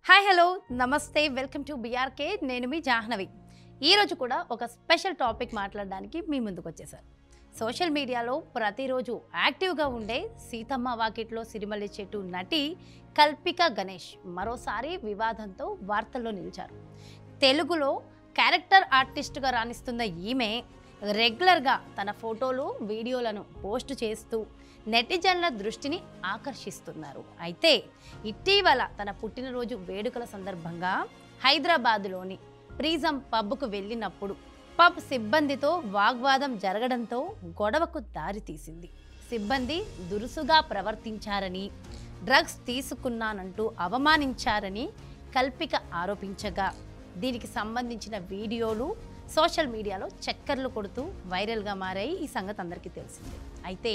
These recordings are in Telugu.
హాయ్ హలో నమస్తే వెల్కమ్ టు బీఆర్కే నేను మీ జాహ్నవి ఈరోజు కూడా ఒక స్పెషల్ టాపిక్ మాట్లాడడానికి మీ ముందుకు వచ్చేసాను. సోషల్ మీడియాలో ప్రతిరోజు యాక్టివ్గా ఉండే సీతమ్మ వాకిట్లో సిరిమల్లి చెట్టు నటి కల్పిక గణేష్ మరోసారి వివాదంతో వార్తల్లో నిలిచారు. తెలుగులో క్యారెక్టర్ ఆర్టిస్ట్గా రాణిస్తున్న ఈమె రెగ్యులర్గా తన ఫోటోలు వీడియోలను పోస్ట్ చేస్తూ నెటిజన్ల దృష్టిని ఆకర్షిస్తున్నారు. అయితే ఇటీవల తన పుట్టినరోజు వేడుకల సందర్భంగా హైదరాబాదులోని ప్రిజం పబ్కు వెళ్ళినప్పుడు పబ్ సిబ్బందితో వాగ్వాదం జరగడంతో గొడవకు దారితీసింది. సిబ్బంది దురుసుగా ప్రవర్తించారని, డ్రగ్స్ తీసుకున్నానంటూ అవమానించారని కల్పిక ఆరోపించగా దీనికి సంబంధించిన వీడియోలు సోషల్ మీడియాలో చక్కర్లు కొడుతూ వైరల్గా మారాయి. ఈ సంగతి అందరికీ తెలిసిందే. అయితే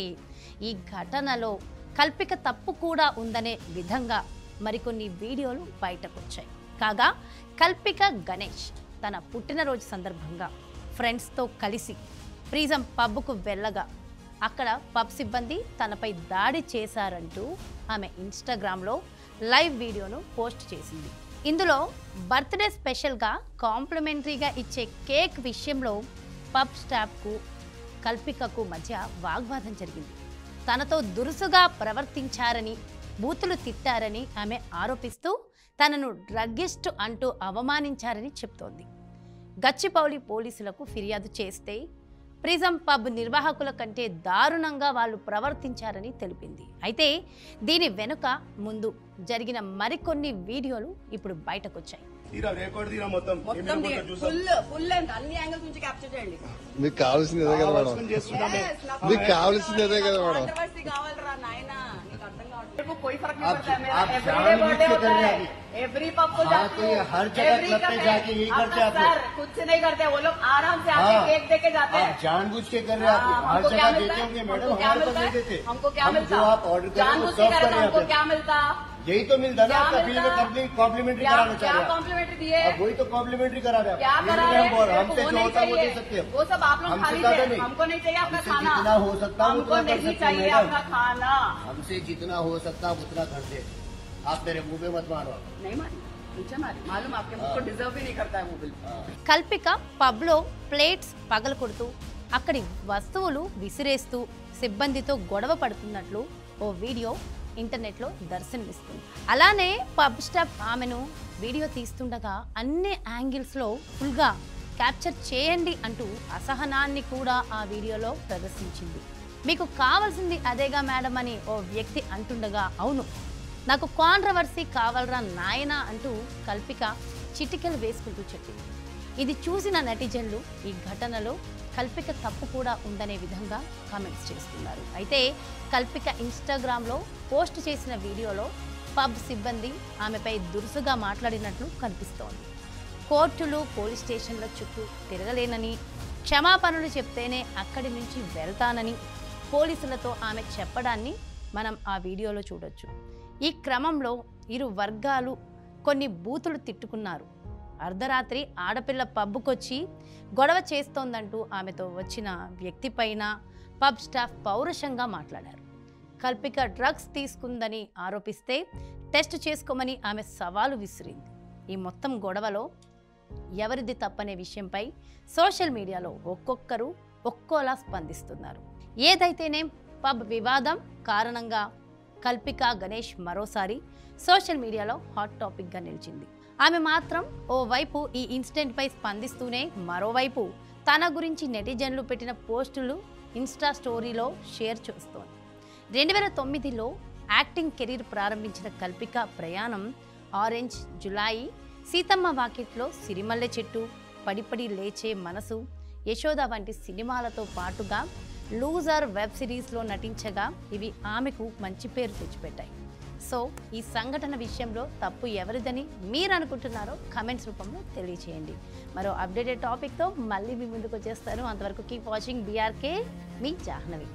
ఈ ఘటనలో కల్పిక తప్పు కూడా ఉందనే విధంగా మరికొన్ని వీడియోలు బయటకు వచ్చాయి. కాగా కల్పిక గణేష్ తన పుట్టినరోజు సందర్భంగా ఫ్రెండ్స్తో కలిసి ప్రిజం పబ్కు వెళ్ళగా అక్కడ పబ్ సిబ్బంది తనపై దాడి చేశారంటూ ఆమె ఇన్స్టాగ్రామ్లో లైవ్ వీడియోను పోస్ట్ చేసింది. ఇందులో బర్త్డే స్పెషల్గా కాంప్లిమెంటరీగా ఇచ్చే కేక్ విషయంలో పబ్ స్టాఫ్కు కల్పికకు మధ్య వాగ్వాదం జరిగింది. తనతో దురుసుగా ప్రవర్తించారని, బూతులు తిట్టారని ఆమె ఆరోపిస్తూ తనను డ్రగ్గిస్ట్ అంటూ అవమానించారని చెప్తోంది. గచ్చిబౌలి పోలీసులకు ఫిర్యాదు చేస్తే ప్రిజం పబ్ నిర్వాహకుల కంటే దారుణంగా వాళ్ళు ప్రవర్తించారని తెలిపింది. అయితే దీని వెనుక ముందు జరిగిన మరికొన్ని వీడియోలు ఇప్పుడు బయటకొచ్చాయి. మీకు కావాల్సిందే కదా మేడం, మీకు కావాల్సిందే కదా మేడం. कोई फर्क नहीं पड़ता है मेरा एवरीडे बर्थडे होता है, एवरी पब को जाते हैं, हर जगह क्लब पे जाके यही करते हैं। सर कुछ नहीं करते, वो लोग आराम से आके केक देके जाते हैं। जानबूझ के कर रहे हैं, हर जगह देते होंगे मैडम, हमारे पास नहीं देते। हमको क्या मिलता? जो आप ऑर्डर करें वो सब करें, हमको क्या मिलता? यही तो मिलता ना। आपका बिल में कॉम्प्लीमेंट्री कराना चाह रहे हैं, कॉम्प्लीमेंट्री दिए, वही तो कॉम्प्लीमेंट्री करा रहे हैं। क्या करा रहे हैं? हमसे जो होता है वो दे सकते हैं, वो सब आप लोग खा लीजिए, हमको नहीं चाहिए आपका खाना। जितना हो सकता है हमको नहीं चाहिए आपका खाना, हमसे जितना हो सकता है उतना कर दे। आप मेरे मुंह पे मत मारो। नहीं मारी, नीचे मारी, मालूम आपके मुझको डिजर्व भी नहीं करता है वो बिल। కల్పిక పబ్లో ప్లేట్స్ పగలకొడుతూ అక్కడి వస్తువులు విసిరేస్తూ సిబ్బందితో గొడవ పడుతున్నట్లు ఓ వీడియో ఇంటర్నెట్లో దర్శనమిస్తుంది. అలానే పబ్ స్టాఫ్ ఆమెను వీడియో తీస్తుండగా అన్ని యాంగిల్స్లో ఫుల్గా క్యాప్చర్ చేయండి అంటూ అసహనాన్ని కూడా ఆ వీడియోలో ప్రదర్శించింది. మీకు కావాల్సింది అదేగా మేడం అని ఓ వ్యక్తి అంటుండగా, అవును నాకు కాంట్రవర్సీ కావాలరా నాయనా అంటూ కల్పిక చిటికెలు వేసుకుంటూ చెప్పింది. ఇది చూసిన నెటిజన్లు ఈ ఘటనలో కల్పిక తప్పు కూడా ఉందనే విధంగా కామెంట్స్ చేస్తున్నారు. అయితే కల్పిక ఇన్స్టాగ్రామ్లో పోస్ట్ చేసిన వీడియోలో పబ్ సిబ్బంది ఆమెపై దురుసుగా మాట్లాడినట్లు కనిపిస్తోంది. కోర్టులు పోలీస్ స్టేషన్ల చుట్టూ తిరగలేనని, క్షమాపణలు చెప్తేనే అక్కడి నుంచి వెళ్తానని పోలీసులతో ఆమె చెప్పడాన్ని మనం ఆ వీడియోలో చూడొచ్చు. ఈ క్రమంలో ఇరు వర్గాలు కొన్ని బూతులు తిట్టుకున్నారు. అర్ధరాత్రి ఆడపిల్ల పబ్కొచ్చి గొడవ చేస్తోందంటూ ఆమెతో వచ్చిన వ్యక్తి పైన పబ్ స్టాఫ్ పౌరుషంగా మాట్లాడారు. కల్పిక డ్రగ్స్ తీసుకుందని ఆరోపిస్తే టెస్ట్ చేసుకోమని ఆమె సవాలు విసిరింది. ఈ మొత్తం గొడవలో ఎవరిది తప్పనే విషయంపై సోషల్ మీడియాలో ఒక్కొక్కరు ఒక్కోలా స్పందిస్తున్నారు. ఏదైతేనే పబ్ వివాదం కారణంగా కల్పిక గణేష్ మరోసారి సోషల్ మీడియాలో హాట్ టాపిక్గా నిలిచింది. ఆమె మాత్రం ఓవైపు ఈ ఇన్సిడెంట్పై స్పందిస్తూనే మరోవైపు తన గురించి నెటిజన్లు పెట్టిన పోస్టులు ఇన్స్టా స్టోరీలో షేర్ చేస్తోంది. 2009లో యాక్టింగ్ కెరీర్ ప్రారంభించిన కల్పిక ప్రయాణం ఆరెంజ్, జులాయి, సీతమ్మ వాకిట్లో సిరిమల్లె చెట్టు, పడిపడి లేచే మనసు, యశోద వంటి సినిమాలతో పాటుగా లూజర్ వెబ్ సిరీస్లో నటించగా ఇవి ఆమెకు మంచి పేరు తెచ్చిపెట్టాయి. సో ఈ సంఘటన విషయంలో తప్పు ఎవరిదని మీరు అనుకుంటున్నారో కమెంట్స్ రూపంలో తెలియచేయండి. మరో అప్డేటెడ్ టాపిక్తో మళ్ళీ మీ ముందుకు వచ్చేస్తాను. అంతవరకు కీప్ వాచింగ్ బీఆర్కే, మీ జాహ్నవి.